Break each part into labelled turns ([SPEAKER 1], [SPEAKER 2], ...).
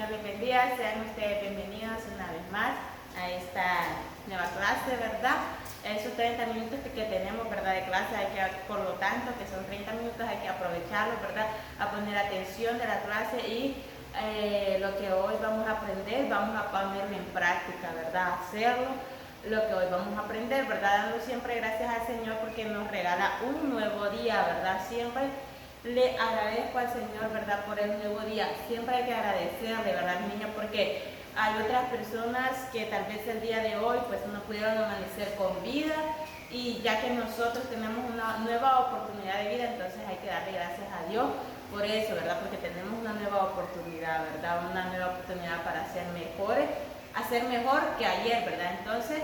[SPEAKER 1] Señor les bendiga. Sean ustedes bienvenidos una vez más a esta nueva clase, ¿verdad? Esos 30 minutos que tenemos, ¿verdad? De clase, por lo tanto, que son 30 minutos, hay que aprovecharlos, ¿verdad? A poner atención de la clase y lo que hoy vamos a aprender, vamos a ponerlo en práctica, ¿verdad? Hacerlo, lo que hoy vamos a aprender, ¿verdad? Dando siempre gracias al Señor porque nos regala un nuevo día, ¿verdad? Siempre le agradezco al Señor, ¿verdad? Por el nuevo día. Siempre hay que agradecerle, ¿verdad, niños? Porque hay otras personas que tal vez el día de hoy pues no pudieron amanecer con vida, y ya que nosotros tenemos una nueva oportunidad de vida, entonces hay que darle gracias a Dios por eso, ¿verdad? Porque tenemos una nueva oportunidad, ¿verdad? Una nueva oportunidad para ser mejores, hacer mejor que ayer, ¿verdad? Entonces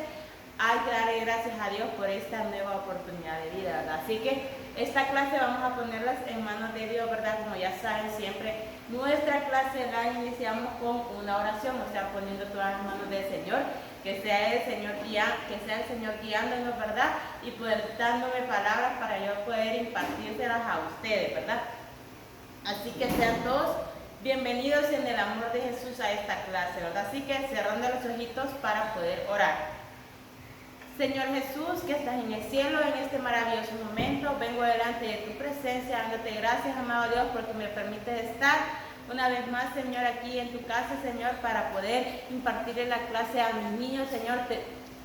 [SPEAKER 1] hay que darle gracias a Dios por esta nueva oportunidad de vida, ¿verdad? Así que esta clase vamos a ponerlas en manos de Dios, ¿verdad? Como ya saben, siempre nuestra clase la iniciamos con una oración, o sea, poniendo todas las manos del Señor, que sea el Señor guiándonos, ¿verdad? Y poder dándome palabras para yo poder impartírselas a ustedes, ¿verdad? Así que sean todos bienvenidos en el amor de Jesús a esta clase, ¿verdad? Así que cerrando los ojitos para poder orar. Señor Jesús, que estás en el cielo, en este maravilloso momento, vengo delante de tu presencia, dándote gracias, amado Dios, porque me permites estar una vez más, Señor, aquí en tu casa, Señor, para poder impartirle la clase a mis niños. Señor,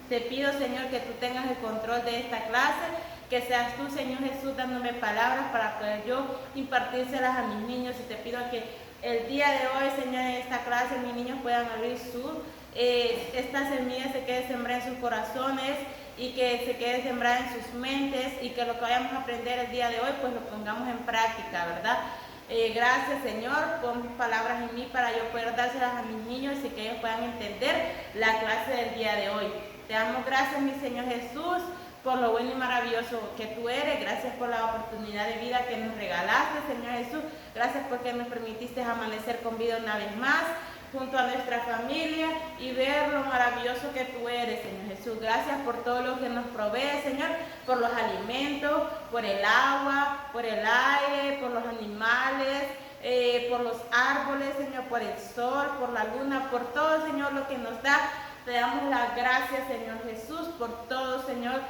[SPEAKER 1] te pido, Señor, que tú tengas el control de esta clase, que seas tú, Señor Jesús, dándome palabras para poder yo impartírselas a mis niños. Y te pido que el día de hoy, Señor, en esta clase mis niños puedan abrir esta semilla se quede sembrada en sus corazones y que se quede sembrada en sus mentes, y que lo que vayamos a aprender el día de hoy pues lo pongamos en práctica, ¿verdad? Gracias, Señor, pon palabras en mí para yo poder dárselas a mis niños y que ellos puedan entender la clase del día de hoy. Te damos gracias, mi Señor Jesús, por lo bueno y maravilloso que tú eres. Gracias por la oportunidad de vida que nos regalaste, Señor Jesús. Gracias porque nos permitiste amanecer con vida una vez más junto a nuestra familia y ver lo maravilloso que tú eres, Señor Jesús. Gracias por todo lo que nos provee, Señor, por los alimentos, por el agua, por el aire, por los animales, por los árboles, Señor, por el sol, por la luna, por todo, Señor, lo que nos da. Te damos las gracias, Señor Jesús, por todo, Señor,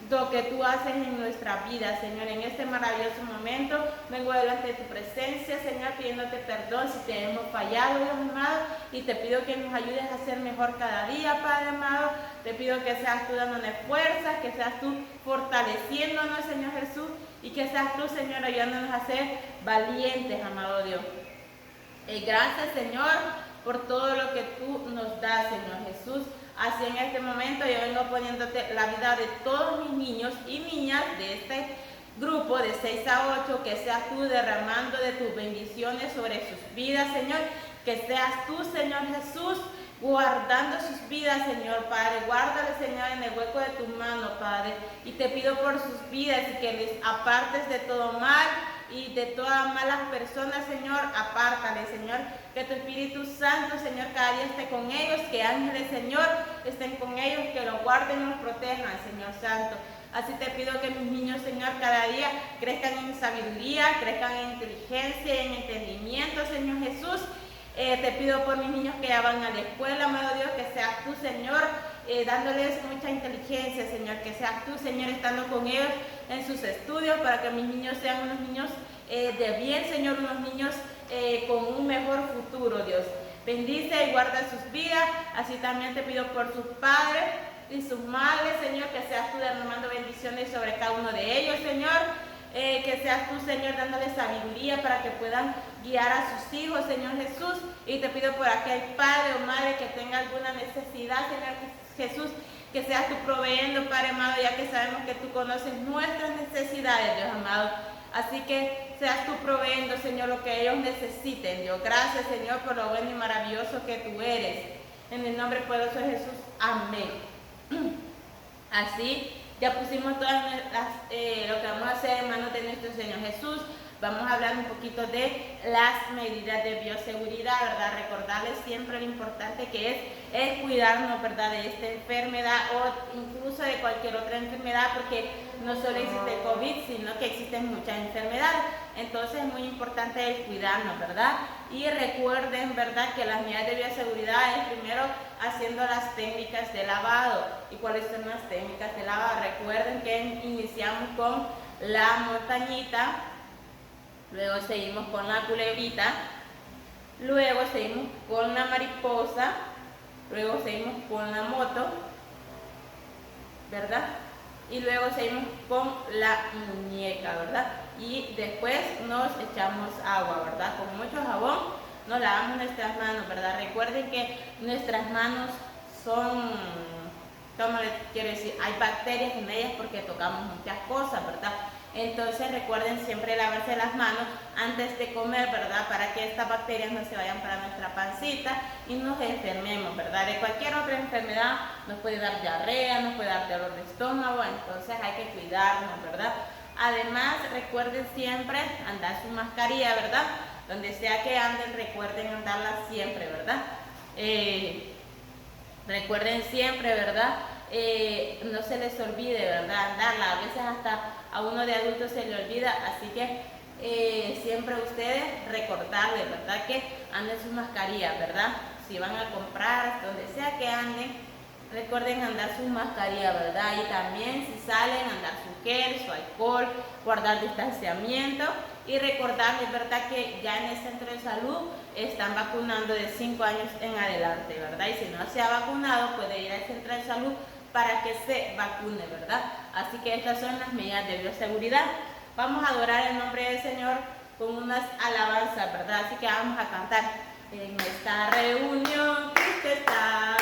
[SPEAKER 1] lo que tú haces en nuestra vida, Señor. En este maravilloso momento vengo delante de tu presencia, Señor, pidiéndote perdón si te hemos fallado, Dios amado, y te pido que nos ayudes a ser mejor cada día, Padre amado. Te pido que seas tú dándonos fuerzas, que seas tú fortaleciéndonos, Señor Jesús, y que seas tú, Señor, ayudándonos a ser valientes, amado Dios. Gracias, Señor, por todo lo que tú nos das, Señor Jesús. Así en este momento yo vengo poniéndote la vida de todos mis niños y niñas de este grupo de 6 a 8, que seas tú derramando de tus bendiciones sobre sus vidas, Señor. Que seas tú, Señor Jesús, guardando sus vidas, Señor Padre. Guárdale, Señor, en el hueco de tu mano, Padre. Y te pido por sus vidas y que les apartes de todo mal y de todas malas personas, Señor. Apártale, Señor. Que tu Espíritu Santo, Señor, cada día esté con ellos. Que ángeles, Señor, estén con ellos. Que los guarden y los protejan, Señor Santo. Así te pido que mis niños, Señor, cada día crezcan en sabiduría, crezcan en inteligencia, en entendimiento, Señor Jesús. Te pido por mis niños que ya van a la escuela, amado Dios, que seas tú, Señor, dándoles mucha inteligencia, Señor, que seas tú, Señor, estando con ellos en sus estudios, para que mis niños sean unos niños de bien, Señor, unos niños con un mejor futuro, Dios. Bendice y guarda sus vidas. Así también te pido por sus padres y sus madres, Señor, que seas tú derramando bendiciones sobre cada uno de ellos, Señor. Que seas tú, Señor, dándoles sabiduría para que puedan guiar a sus hijos, Señor Jesús. Y te pido por aquel padre o madre que tenga alguna necesidad, Señor Jesús, que seas tú proveyendo, Padre amado, ya que sabemos que tú conoces nuestras necesidades, Dios amado. Así que seas tú proveyendo, Señor, lo que ellos necesiten, Dios. Gracias, Señor, por lo bueno y maravilloso que tú eres. En el nombre poderoso de Jesús. Amén. Así ya pusimos todas lo que vamos a hacer en manos de nuestro Señor Jesús. Vamos a hablar un poquito de las medidas de bioseguridad, ¿verdad? Recordarles siempre lo importante que es cuidarnos, ¿verdad? De esta enfermedad o incluso de cualquier otra enfermedad, porque no solo existe el COVID, sino que existen muchas enfermedades. Entonces es muy importante el cuidarnos, ¿verdad? Y recuerden, ¿verdad?, que las medidas de bioseguridad es primero haciendo las técnicas de lavado. ¿Y cuáles son las técnicas de lavado? Recuerden que iniciamos con la montañita, luego seguimos con la culebrita, luego seguimos con la mariposa, luego seguimos con la moto, ¿verdad? Y luego seguimos con la muñeca, ¿verdad? Y después nos echamos agua, ¿verdad? Con mucho jabón nos lavamos nuestras manos, ¿verdad? Recuerden que nuestras manos son, ¿cómo les quiero decir? Hay bacterias en ellas porque tocamos muchas cosas, ¿verdad? Entonces recuerden siempre lavarse las manos antes de comer, ¿verdad? Para que estas bacterias no se vayan para nuestra pancita y nos enfermemos, ¿verdad? De cualquier otra enfermedad nos puede dar diarrea, nos puede dar dolor de estómago, entonces hay que cuidarnos, ¿verdad? Además recuerden siempre andar su mascarilla, ¿verdad? Donde sea que anden, recuerden andarla siempre, ¿verdad? Recuerden siempre, ¿verdad? No se les olvide, ¿verdad? Andarla. A veces hasta a uno de adultos se le olvida, así que siempre ustedes recordarles, ¿verdad? Que anden su mascarilla, ¿verdad? Si van a comprar, donde sea que anden, recuerden andar su mascarilla, ¿verdad? Y también si salen, andar su gel, su alcohol, guardar distanciamiento y recordarles, ¿verdad?, que ya en el centro de salud están vacunando de 5 años en adelante, ¿verdad? Y si no se ha vacunado, puede ir al centro de salud para que se vacune, ¿verdad? Así que estas son las medidas de bioseguridad. Vamos a adorar el nombre del Señor con unas alabanzas, ¿verdad? Así que vamos a cantar. En esta reunión Cristo está,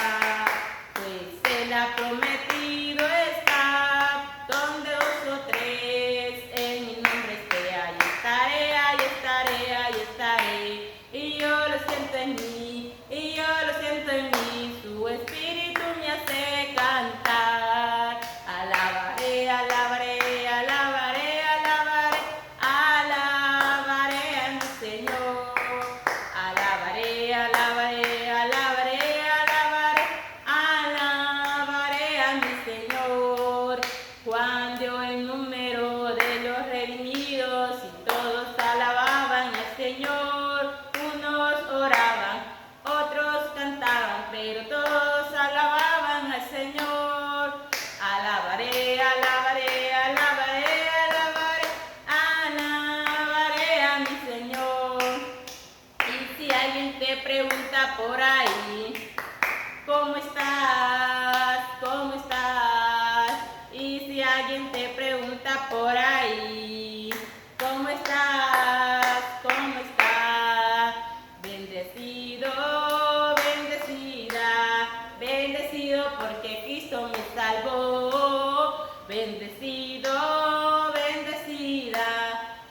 [SPEAKER 1] pues Él ha prometido estar, donde 2 o 3 en mi nombre esté, ahí estaré, ahí estaré, ahí estaré. Y yo lo siento en mí, y yo lo siento en mí, su espíritu me hace cantar. Alabaré, alabaré, alabaré, alabaré, alabaré a mi Señor. Alabaré, alabaré, alabaré, alabaré, alabaré a mi Señor. Juan dio el número de los redimidos y todos alababan al Señor. Unos oraban, otros cantaban, pero todos alababan al Señor. Alabaré, alabaré, alabaré, alabaré, alabaré a mi Señor. Y si alguien te pregunta por ahí, ¿cómo estás? ¿Cómo estás? Y si alguien te pregunta por ahí, ¿cómo estás? ¿Cómo estás? Bendecido, bendecida, bendecido porque Cristo me salvó. Bendecido, bendecida,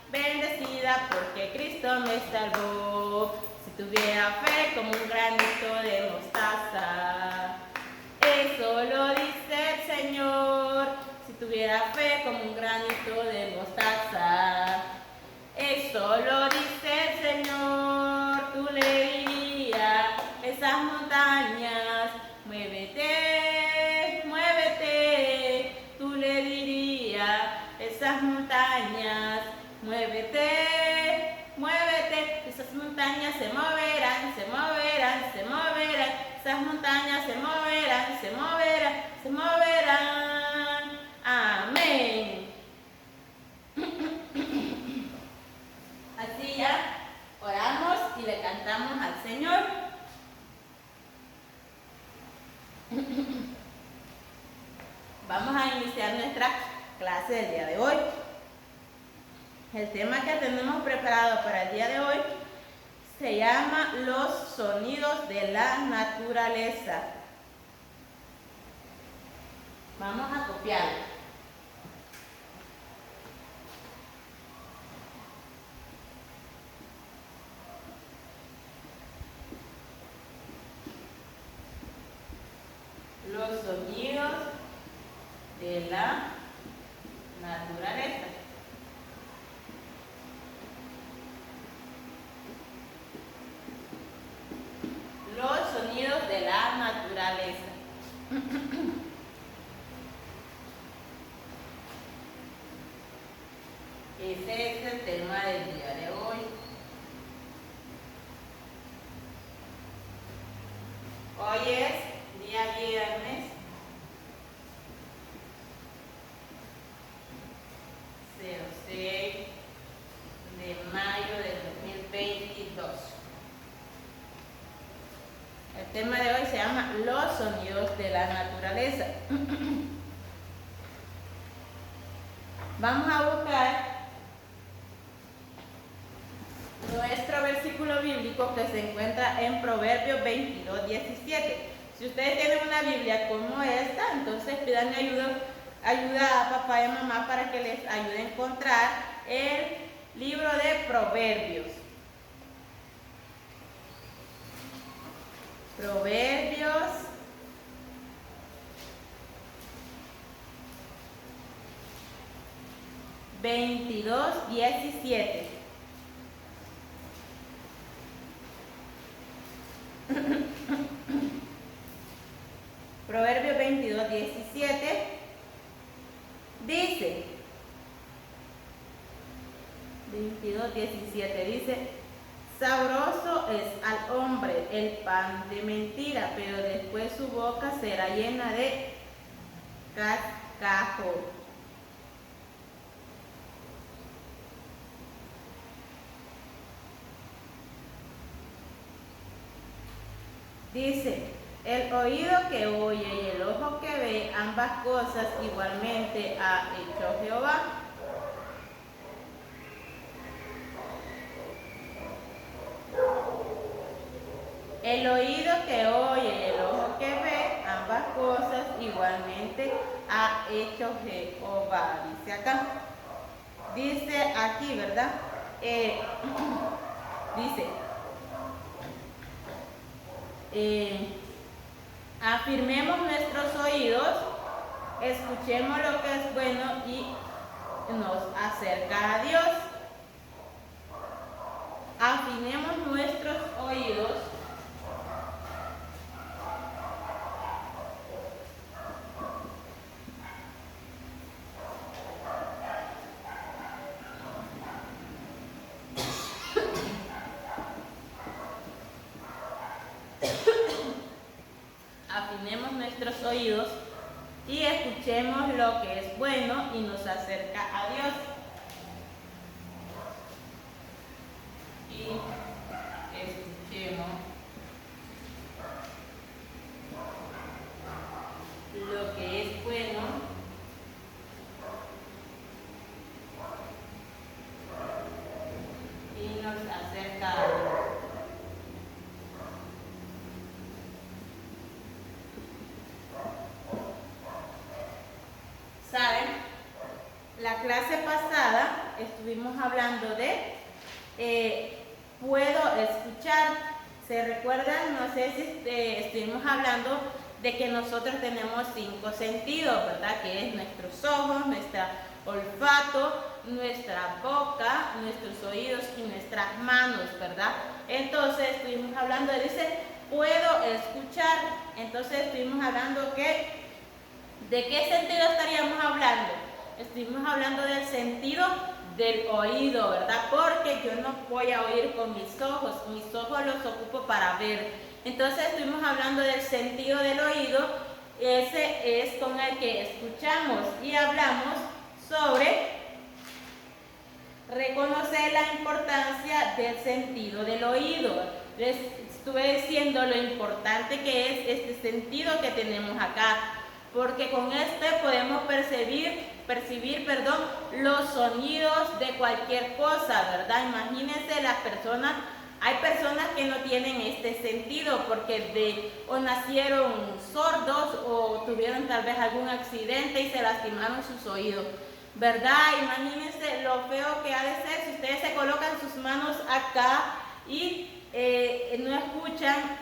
[SPEAKER 1] bendecida porque Cristo me salvó. Si tuviera fe como un granito de mostaza, eso lo dice el Señor. Si tuviera fe como un granito de mostaza, eso lo dice el Señor. Tú le dirías esas montañas, muévete, muévete. Tú le dirías esas montañas, muévete, muévete. Esas montañas se moverán, se moverán, se moverán. Esas montañas se moverán, se moverán, se moverán. Amén. Así ya oramos y le cantamos al Señor. Vamos a iniciar nuestra clase del día de hoy. El tema que tenemos preparado para el día de hoy se llama los sonidos de la naturaleza. Vamos a copiar. Los sonidos de la naturaleza. Los sonidos de la naturaleza. Ese es el tema del día El tema de hoy se llama los sonidos de la naturaleza. Vamos a buscar nuestro versículo bíblico que se encuentra en Proverbios 22:17. Si ustedes tienen una Biblia como esta, entonces pidan ayuda a papá y a mamá para que les ayude a encontrar el libro de Proverbios. Proverbios 22:17. Proverbios 22:17 dice, 22:17 dice, sabroso es al hombre el pan de mentira, pero después su boca será llena de cascajo. Dice, el oído que oye y el ojo que ve, ambas cosas igualmente ha hecho Jehová. El oído que oye y el ojo que ve, ambas cosas igualmente ha hecho Jehová. Dice acá. Dice aquí, ¿verdad? Dice, afirmemos nuestros oídos, escuchemos lo que es bueno y nos acerca a Dios. Afinemos nuestros oídos, y escuchemos lo que es bueno y nos acerca a Dios. Y escuchemos lo que es bueno y nos acerca a Dios. ¿Saben? La clase pasada estuvimos hablando de puedo escuchar. ¿Se recuerdan? No sé si estuvimos hablando de que nosotros tenemos 5 sentidos, ¿verdad? Que es nuestros ojos, nuestro olfato, nuestra boca, nuestros oídos y nuestras manos, ¿verdad? Entonces estuvimos hablando, dice, puedo escuchar. Entonces estuvimos hablando que ¿de qué sentido estaríamos hablando? Estuvimos hablando del sentido del oído, ¿verdad? Porque yo no voy a oír con mis ojos los ocupo para ver. Entonces estuvimos hablando del sentido del oído, ese es con el que escuchamos y hablamos sobre reconocer la importancia del sentido del oído. Les estuve diciendo lo importante que es este sentido que tenemos acá, porque con este podemos percibir, los sonidos de cualquier cosa, ¿verdad? Imagínense las personas, hay personas que no tienen este sentido porque o nacieron sordos o tuvieron tal vez algún accidente y se lastimaron sus oídos, ¿verdad? Imagínense lo feo que ha de ser si ustedes se colocan sus manos acá y no escuchan,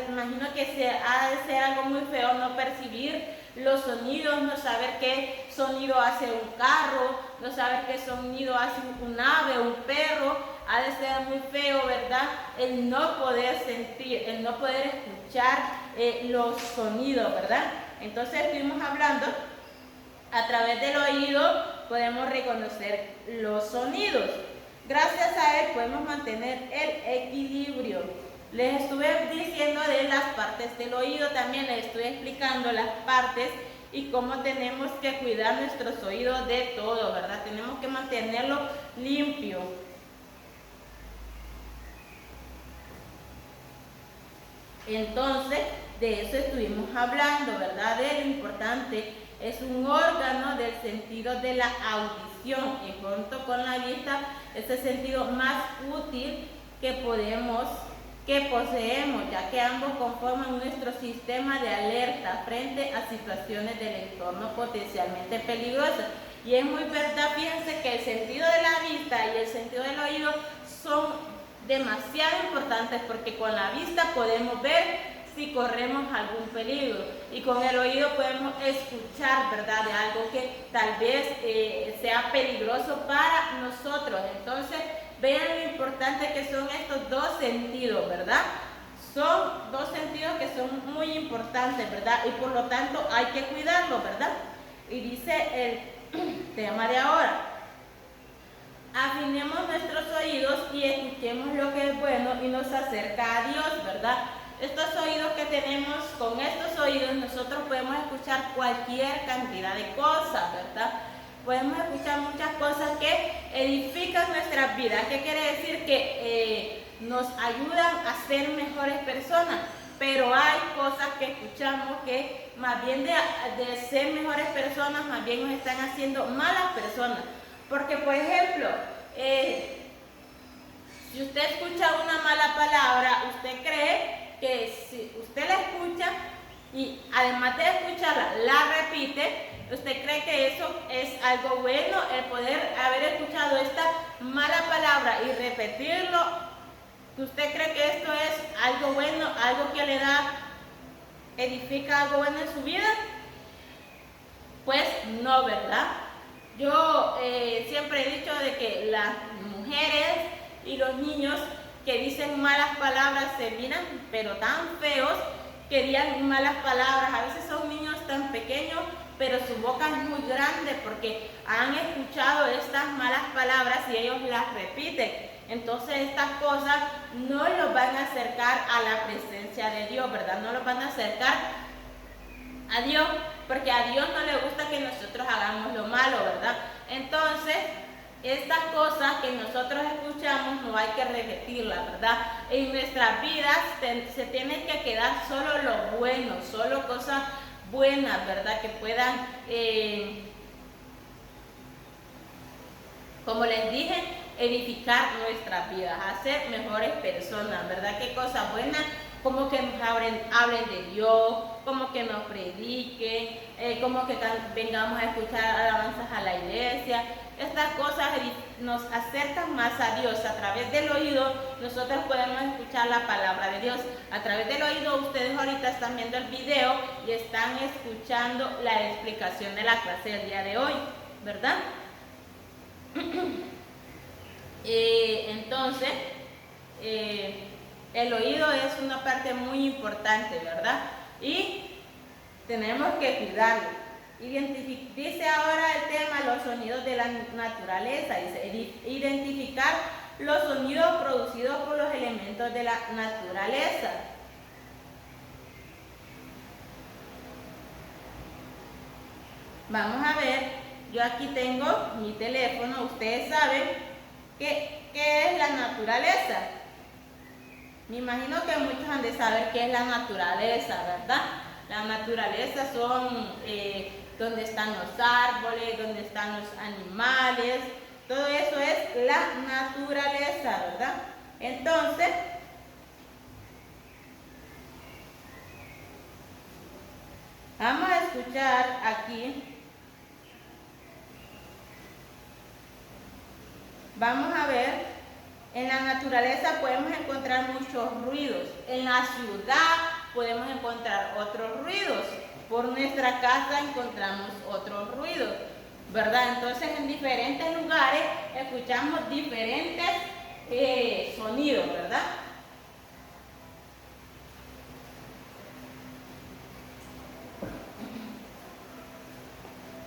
[SPEAKER 1] imagino que ha de ser algo muy feo no percibir los sonidos, no saber qué sonido hace un carro, no saber qué sonido hace un ave, un perro. Ha de ser muy feo, ¿verdad? El no poder sentir, el no poder escuchar los sonidos, ¿verdad? Entonces estuvimos hablando, a través del oído podemos reconocer los sonidos. Gracias a él podemos mantener el equilibrio. Les estuve diciendo de las partes del oído, también les estoy explicando las partes y cómo tenemos que cuidar nuestros oídos de todo, ¿verdad? Tenemos que mantenerlo limpio. Entonces, de eso estuvimos hablando, ¿verdad? De lo importante, es un órgano del sentido de la audición y junto con la vista es el sentido más útil que poseemos, ya que ambos conforman nuestro sistema de alerta frente a situaciones del entorno potencialmente peligrosas. Y es muy verdad, fíjense que el sentido de la vista y el sentido del oído son demasiado importantes porque con la vista podemos ver si corremos algún peligro y con el oído podemos escuchar, ¿verdad?, de algo que tal vez sea peligroso para nosotros. Entonces, vean lo importante que son estos dos sentidos, ¿verdad? Son dos sentidos que son muy importantes, ¿verdad? Y por lo tanto hay que cuidarlos, ¿verdad? Y dice el tema de ahora: afinemos nuestros oídos y escuchemos lo que es bueno y nos acerca a Dios, ¿verdad? Estos oídos que tenemos, con estos oídos nosotros podemos escuchar cualquier cantidad de cosas, ¿verdad? Podemos escuchar muchas cosas que edifican nuestras vidas. ¿Qué quiere decir? Que nos ayudan a ser mejores personas. Pero hay cosas que escuchamos que más bien de ser mejores personas, más bien nos están haciendo malas personas. Porque, por ejemplo, si usted escucha una mala palabra, usted cree que si usted la escucha y además de escucharla, la repite, usted cree que eso es algo bueno, el poder haber escuchado esta mala palabra y repetirlo. ¿Usted cree que esto es algo bueno, algo que le edifica algo bueno en su vida? Pues no, ¿verdad? Yo siempre he dicho de que las mujeres y los niños que dicen malas palabras se miran pero tan feos que digan malas palabras. A veces son niños tan pequeños pero su boca es muy grande porque han escuchado estas malas palabras y ellos las repiten. Entonces estas cosas no los van a acercar a la presencia de Dios, ¿verdad? No los van a acercar a Dios, porque a Dios no le gusta que nosotros hagamos lo malo, ¿verdad? Entonces, estas cosas que nosotros escuchamos no hay que repetirlas, ¿verdad? En nuestras vidas se tiene que quedar solo lo bueno, solo cosas buenas, ¿verdad? Que puedan, como les dije, edificar nuestras vidas, hacer mejores personas, ¿verdad? Qué cosas buenas, como que nos hablen de Dios, como que nos prediquen, como que vengamos a escuchar alabanzas a la iglesia. Estas cosas nos acercan más a Dios. A través del oído nosotros podemos escuchar la palabra de Dios. A través del oído ustedes ahorita están viendo el video y están escuchando la explicación de la clase del día de hoy, ¿verdad? Entonces, el oído es una parte muy importante, ¿verdad? Y tenemos que cuidarlo. Dice ahora el tema, los sonidos de la naturaleza. Dice, identificar los sonidos producidos por los elementos de la naturaleza. Vamos a ver, yo aquí tengo mi teléfono. Ustedes saben qué es la naturaleza. Me imagino que muchos han de saber qué es la naturaleza, ¿verdad? La naturaleza son donde están los árboles, donde están los animales. Todo eso es la naturaleza, ¿verdad? Entonces, vamos a escuchar aquí. Vamos a ver. En la naturaleza podemos encontrar muchos ruidos. En la ciudad podemos encontrar otros ruidos. Por nuestra casa encontramos otros ruidos, ¿verdad? Entonces en diferentes lugares escuchamos diferentes sonidos, ¿verdad?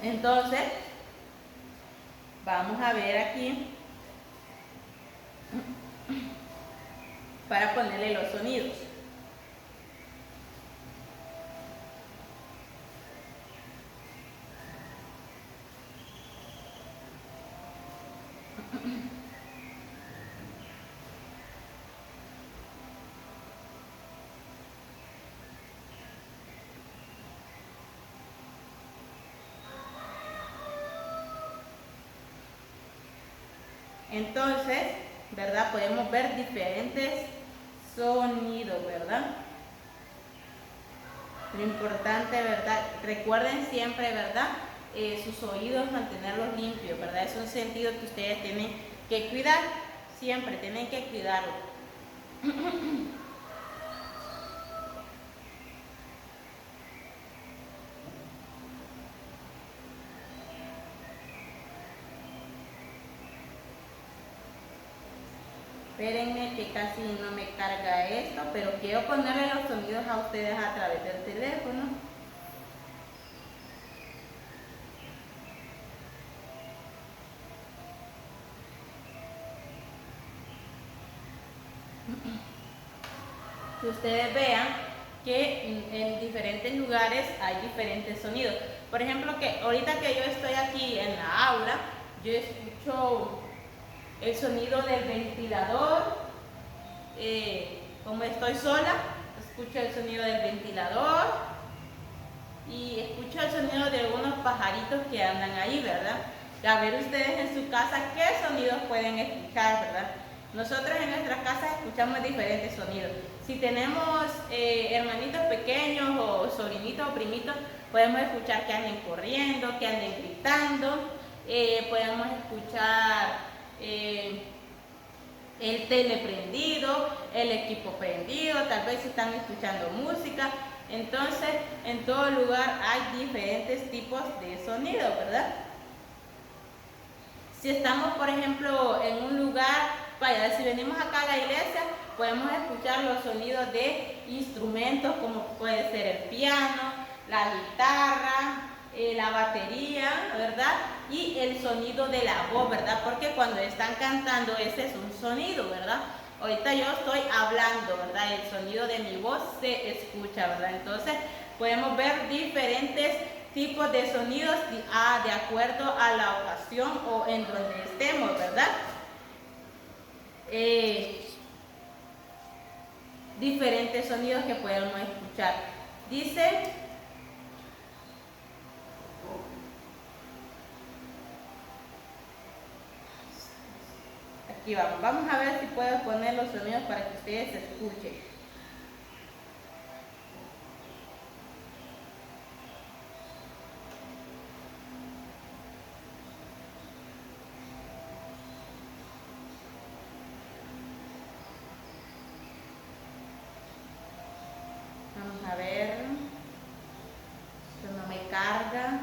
[SPEAKER 1] Entonces, vamos a ver aquí para ponerle los sonidos. Entonces, ¿verdad? Podemos ver diferentes sonidos, ¿verdad? Lo importante, ¿verdad? Recuerden siempre, ¿verdad? Sus oídos mantenerlos limpios, ¿verdad? Es un sentido que ustedes tienen que cuidar, siempre tienen que cuidarlo. Espérenme que casi no me carga esto, pero quiero ponerle los sonidos a ustedes a través del teléfono. Que ustedes vean que en diferentes lugares hay diferentes sonidos. Por ejemplo, que ahorita que yo estoy aquí en la aula, yo escucho el sonido del ventilador. Como estoy sola, escucho el sonido del ventilador y escucho el sonido de algunos pajaritos que andan ahí, ¿verdad? A ver ustedes en su casa qué sonidos pueden escuchar, ¿verdad? Nosotros en nuestras casas escuchamos diferentes sonidos. Si tenemos hermanitos pequeños o sobrinitos o primitos, podemos escuchar que anden corriendo, que anden gritando, podemos escuchar el tele prendido, el equipo prendido, tal vez están escuchando música. Entonces, en todo lugar hay diferentes tipos de sonido, ¿verdad? Si estamos, por ejemplo, en un lugar, vaya, si venimos acá a la iglesia, podemos escuchar los sonidos de instrumentos como puede ser el piano, la guitarra, la batería, ¿verdad? Y el sonido de la voz, ¿verdad? Porque cuando están cantando ese es un sonido, ¿verdad? Ahorita yo estoy hablando, ¿verdad? El sonido de mi voz se escucha, ¿verdad? Entonces podemos ver diferentes tipos de sonidos de acuerdo a la ocasión o en donde estemos, ¿verdad? Diferentes sonidos que podemos escuchar. Dice, aquí vamos a ver si puedo poner los sonidos para que ustedes escuchen. Vamos a ver, esto no me carga.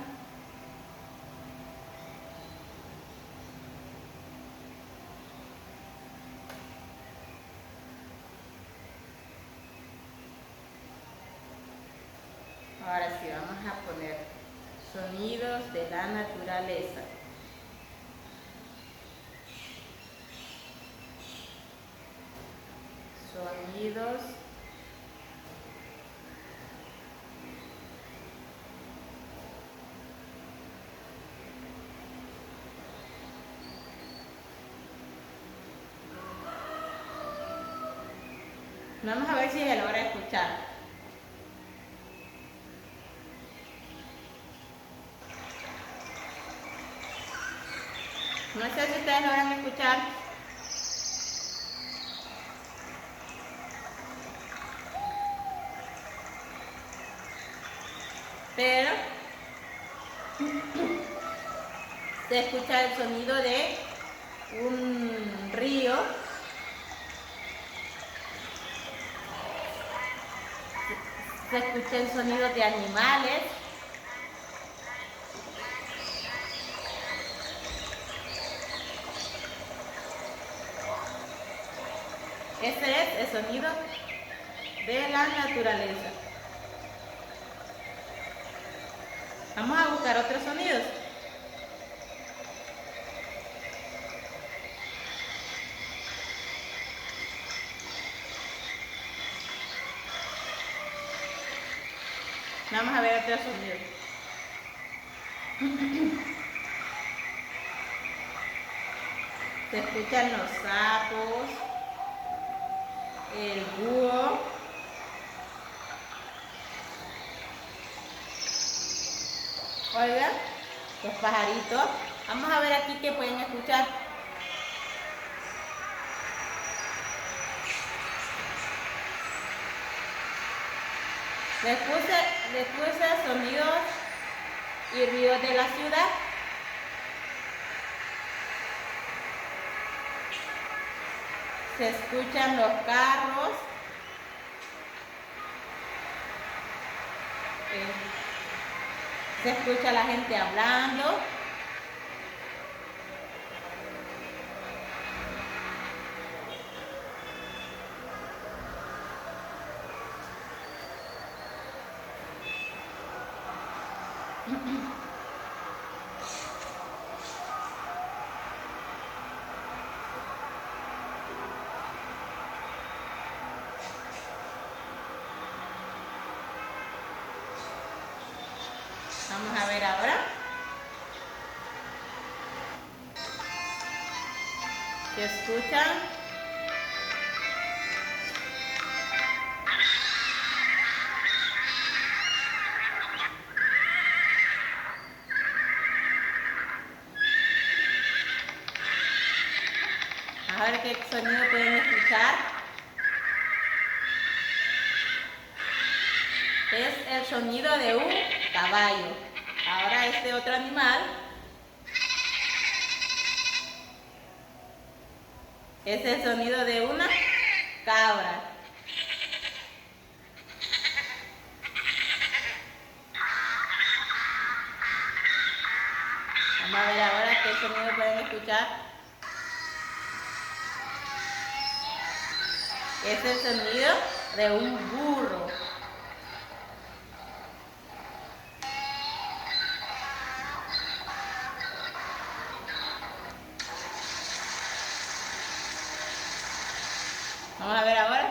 [SPEAKER 1] Ahora sí, vamos a poner sonidos de la naturaleza. Sonidos vamos a ver si se logra escuchar. No sé si ustedes logran escuchar. Pero se escucha el sonido de un río. Se escucha el sonido de animales. Ese es el sonido de la naturaleza. Vamos a buscar otros sonidos. Vamos a ver otros sonidos. Se escuchan los sapos, el búho, oigan, los pajaritos. Vamos a ver aquí qué pueden escuchar. Les puse sonidos y ruidos de la ciudad. Se escuchan los carros. Se escucha la gente hablando. Vamos a ver ahora. ¿Se escuchan? A ver qué sonido pueden escuchar. Es el sonido de un caballo. Ahora este otro animal es el sonido de una cabra. Vamos a ver ahora qué sonido pueden escuchar. Es el sonido de un burro. Vamos a ver ahora.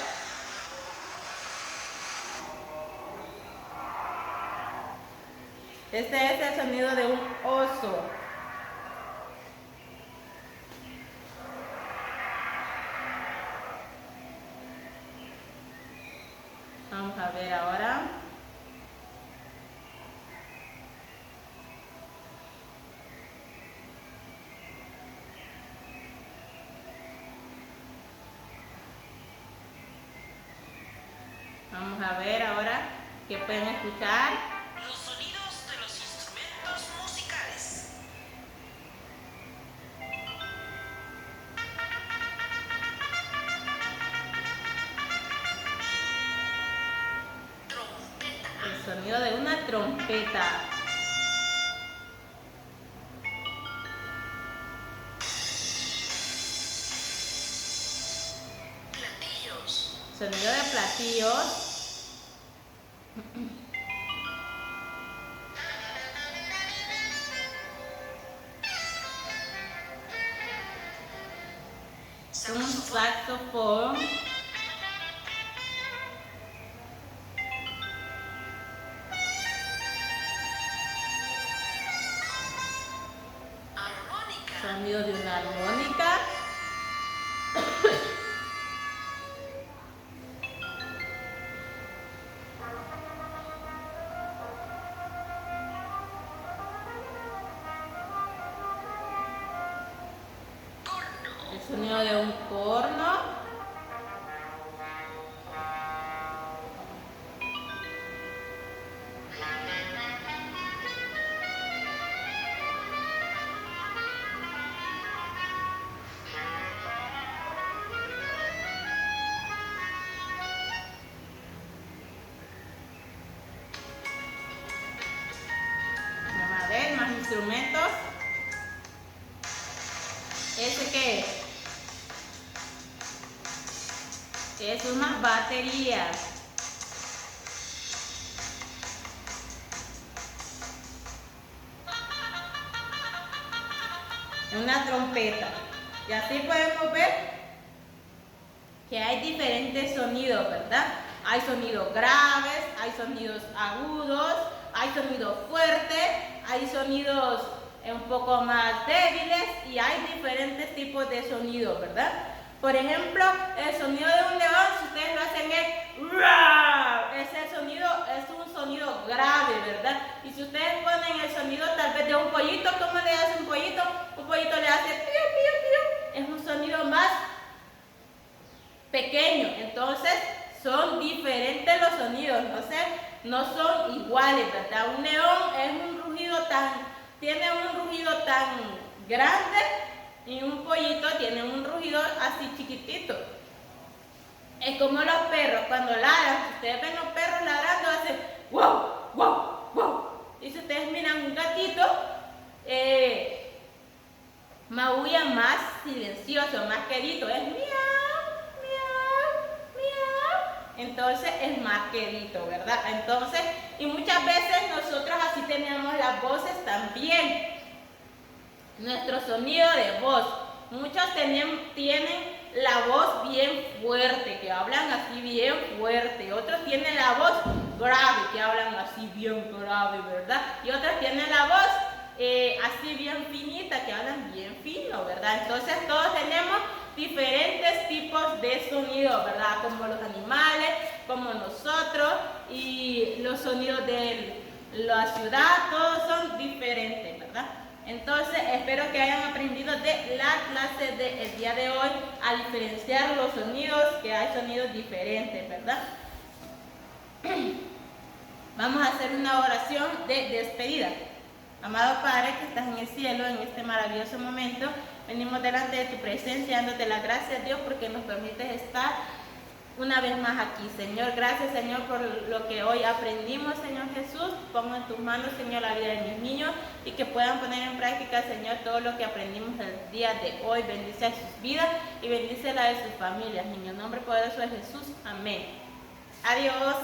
[SPEAKER 1] Este es el sonido de un oso. Vamos a ver ahora. Vamos a ver ahora qué pueden escuchar.
[SPEAKER 2] Los sonidos de los instrumentos musicales. Trompeta.
[SPEAKER 1] El sonido de una trompeta.
[SPEAKER 2] Platillos.
[SPEAKER 1] Sonido de platillos. Un saxofón.
[SPEAKER 2] Armónica.
[SPEAKER 1] Sonido de una armónica.
[SPEAKER 2] Corno.
[SPEAKER 1] El sonido de un corno. Vamos a ver más instrumentos. ¿Ese qué es? Es una batería. Una trompeta. Y así podemos ver que hay diferentes sonidos, ¿verdad? Hay sonidos graves, hay sonidos agudos, hay sonidos fuertes, hay sonidos un poco más débiles y hay diferentes tipos de sonidos, ¿verdad? Por ejemplo, el sonido de un león, si ustedes lo hacen es ¡rar! Ese sonido es un sonido grave, ¿verdad? Y si ustedes ponen el sonido tal vez de un pollito, ¿cómo le hace un pollito? Un pollito le hace pío, pío, pío. Es un sonido más pequeño. Entonces, son diferentes los sonidos. No sé no son iguales, ¿verdad? Un león tiene un rugido tan grande y un pollito tiene un rugido así chiquitito. Es como los perros, cuando ladran, si ustedes ven los perros ladrando, hacen wow, wow, wow. Y si ustedes miran un gatito, maulla más silencioso, más quedito, es miau, miau, miau. Entonces es más quedito, ¿verdad? Entonces, y muchas veces nosotros así tenemos las voces también. Nuestro sonido de voz. Muchos tienen la voz bien fuerte, que hablan así bien fuerte. Otros tienen la voz grave, que hablan así bien grave, ¿verdad? Y otros tienen la voz así bien finita, que hablan bien fino, ¿verdad? Entonces todos tenemos diferentes tipos de sonidos, ¿verdad? Como los animales, como nosotros, y los sonidos de la ciudad, todos son diferentes, ¿verdad? Entonces espero que hayan aprendido de la clase del día de hoy a diferenciar los sonidos, que hay sonidos diferentes, ¿verdad? Vamos a hacer una oración de despedida. Amado Padre que estás en el cielo, en este maravilloso momento, venimos delante de tu presencia dándote las gracias, Dios, porque nos permites estar una vez más aquí, Señor. Gracias, Señor, por lo que hoy aprendimos, Señor Jesús. Pongo en tus manos, Señor, la vida de mis niños y que puedan poner en práctica, Señor, todo lo que aprendimos el día de hoy. Bendice a sus vidas y bendice la de sus familias. En el nombre poderoso de Jesús. Amén. Adiós.